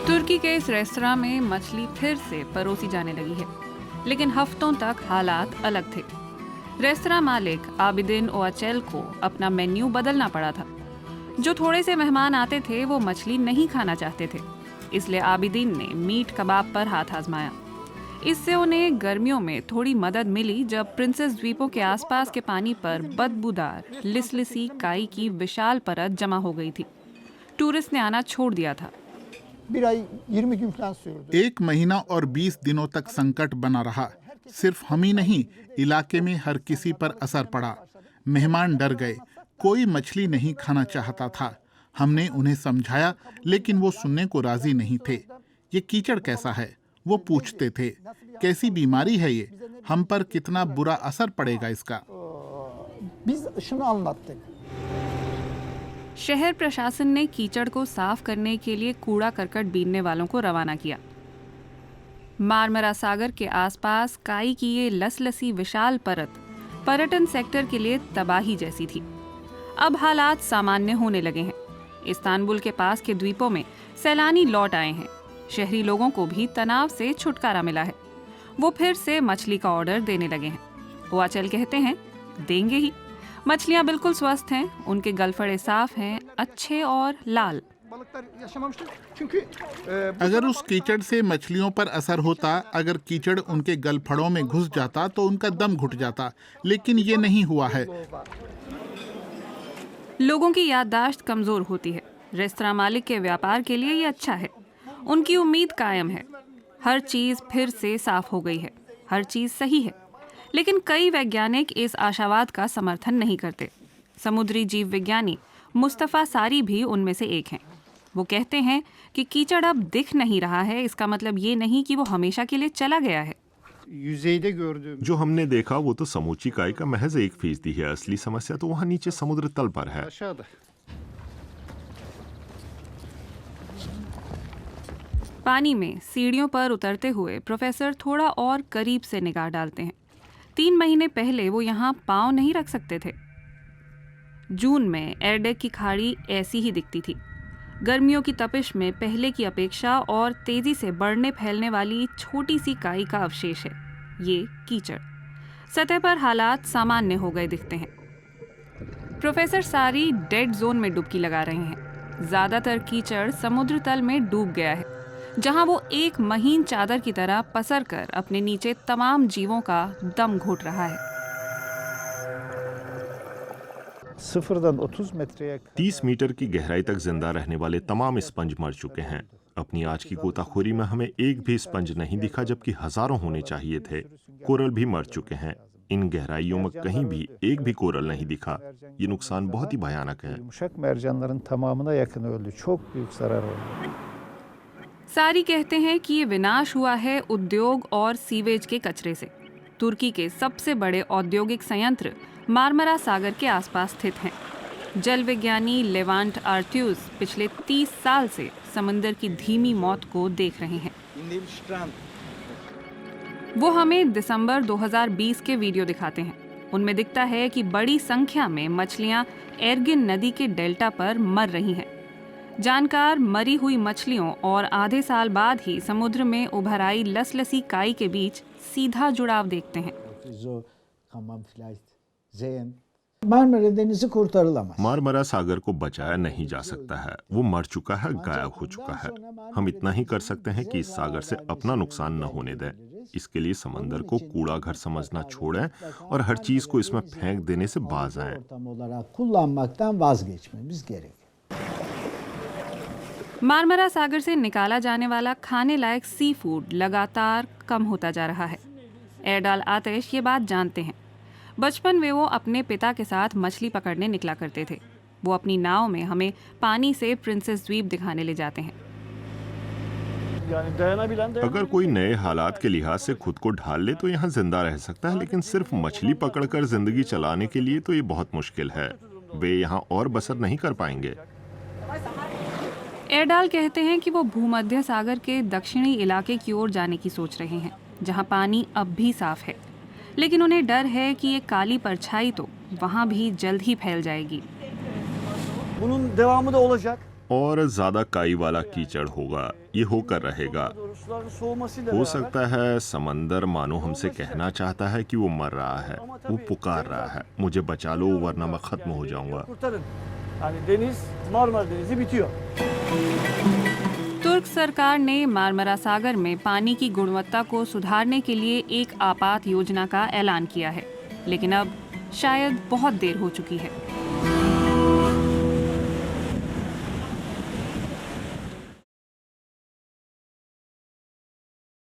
तुर्की के इस रेस्तरां में मछली फिर से परोसी जाने लगी है, लेकिन हफ्तों तक हालात अलग थे। रेस्तरां मालिक आबिदिन ओआचेल को अपना मेन्यू बदलना पड़ा था। जो थोड़े से मेहमान आते थे वो मछली नहीं खाना चाहते थे, इसलिए आबिदिन ने मीट कबाब पर हाथ आजमाया। इससे उन्हें गर्मियों में थोड़ी मदद मिली जब प्रिंसेस द्वीपों के आसपास के पानी पर बदबूदार लिसलिसी काई की विशाल परत जमा हो गई थी। टूरिस्ट ने आना छोड़ दिया था। 1 महीना और 20 दिनों तक संकट बना रहा। सिर्फ हम ही नहीं, इलाके में हर किसी पर असर पड़ा। मेहमान डर गए, कोई मछली नहीं खाना चाहता था। हमने उन्हें समझाया, लेकिन वो सुनने को राजी नहीं थे। ये कीचड़ कैसा है, वो पूछते थे। कैसी बीमारी है ये, हम पर कितना बुरा असर पड़ेगा इसका। शहर प्रशासन ने कीचड़ को साफ करने के लिए कूड़ा करकट बीनने वालों को रवाना किया। मारमरा सागर के आसपास काई की ये लसलसी विशाल परत पर्यटन सेक्टर के लिए तबाही जैसी थी। अब हालात सामान्य होने लगे हैं। इस्तांबुल के पास के द्वीपों में सैलानी लौट आए हैं। शहरी लोगों को भी तनाव से छुटकारा मिला है। वो फिर से मछली का ऑर्डर देने लगे हैं। ओआचेल कहते हैं, देंगे ही। मछलियां बिल्कुल स्वस्थ हैं, उनके गलफड़े साफ हैं, अच्छे और लाल। अगर उस कीचड़ से मछलियों पर असर होता, अगर कीचड़ उनके गलफड़ों में घुस जाता तो उनका दम घुट जाता, लेकिन ये नहीं हुआ है। लोगों की याददाश्त कमजोर होती है। रेस्तरां मालिक के व्यापार के लिए ये अच्छा है। उनकी उम्मीद कायम है। हर चीज फिर से साफ हो गई है, हर चीज सही है। लेकिन कई वैज्ञानिक इस आशावाद का समर्थन नहीं करते। समुद्री जीव विज्ञानी मुस्तफा सारी भी उनमें से एक हैं। वो कहते हैं कि कीचड़ अब दिख नहीं रहा है, इसका मतलब ये नहीं कि वो हमेशा के लिए चला गया है। जो हमने देखा वो तो समूची काई का महज 1% है। असली समस्या तो वहाँ नीचे समुद्र तल पर है। पानी में सीढ़ियों पर उतरते हुए प्रोफेसर थोड़ा और करीब से निगाह डालते हैं। 3 महीने पहले वो यहाँ पाँव नहीं रख सकते थे। जून में एयरडेक की खाड़ी ऐसी ही दिखती थी। गर्मियों की तपिश में पहले की अपेक्षा और तेजी से बढ़ने फैलने वाली छोटी सी काई का अवशेष है ये कीचड़। सतह पर हालात सामान्य हो गए दिखते हैं। प्रोफेसर सारी डेड जोन में डुबकी लगा रहे हैं। ज्यादातर कीचड़ समुद्र तल में डूब गया है, जहां वो एक महीन चादर की तरह पसर कर अपने नीचे तमाम जीवों का दम घोट रहा है। 30 मीटर की गहराई तक जिंदा रहने वाले तमाम स्पंज मर चुके हैं। अपनी आज की गोताखोरी में हमें एक भी स्पंज नहीं दिखा, जबकि हजारों होने चाहिए थे। कोरल भी मर चुके हैं। इन गहराइयों में कहीं भी एक भी कोरल नहीं दिखा। ये नुकसान बहुत ही भयानक है। सारी कहते हैं कि ये विनाश हुआ है उद्योग और सीवेज के कचरे से। तुर्की के सबसे बड़े औद्योगिक संयंत्र मारमरा सागर के आसपास स्थित हैं। जल विज्ञानी लेवांट आर्ट्यूस पिछले 30 साल से समंदर की धीमी मौत को देख रहे हैं। वो हमें दिसंबर 2020 के वीडियो दिखाते हैं। उनमें दिखता है कि बड़ी संख्या में मछलियां एर्गिन नदी के डेल्टा पर मर रही हैं। जानकार मरी हुई मछलियों और आधे साल बाद ही समुद्र में उभर आई लसलसी काई के बीच सीधा जुड़ाव देखते हैं। मारमरा सागर को बचाया नहीं जा सकता है। वो मर चुका है, गायब हो चुका है। हम इतना ही कर सकते हैं कि इस सागर से अपना नुकसान न होने दें। इसके लिए समंदर को कूड़ा घर समझना छोड़ें और हर चीज को इसमें फेंक देने से बाज आएं। मारमरा सागर से निकाला जाने वाला खाने लायक सी फूड लगातार कम होता जा रहा है। एरडाल आतिश ये बात जानते हैं। बचपन में वो अपने पिता के साथ मछली पकड़ने निकला करते थे। वो अपनी नाव में हमें पानी से प्रिंसेस द्वीप दिखाने ले जाते हैं। अगर कोई नए हालात के लिहाज से खुद को ढाल ले तो यहाँ जिंदा रह सकता है, लेकिन सिर्फ मछली पकड़कर जिंदगी चलाने के लिए तो ये बहुत मुश्किल है। वे यहाँ और बसर नहीं कर पाएंगे। एरडाल कहते हैं कि वो भूमध्य सागर के दक्षिणी इलाके की ओर जाने की सोच रहे हैं, जहाँ पानी अब भी साफ है। लेकिन उन्हें डर है कि ये काली परछाई तो वहाँ भी जल्द ही फैल जाएगी। और ज्यादा काई वाला कीचड़ होगा। ये होकर रहेगा। हो सकता है समंदर मानो हमसे कहना चाहता है कि वो मर रहा है, वो पुकार रहा है, मुझे बचा लो वरना मैं खत्म हो जाऊंगा। तुर्क सरकार ने मार्मरा सागर में पानी की गुणवत्ता को सुधारने के लिए एक आपात योजना का ऐलान किया है, लेकिन अब शायद बहुत देर हो चुकी है।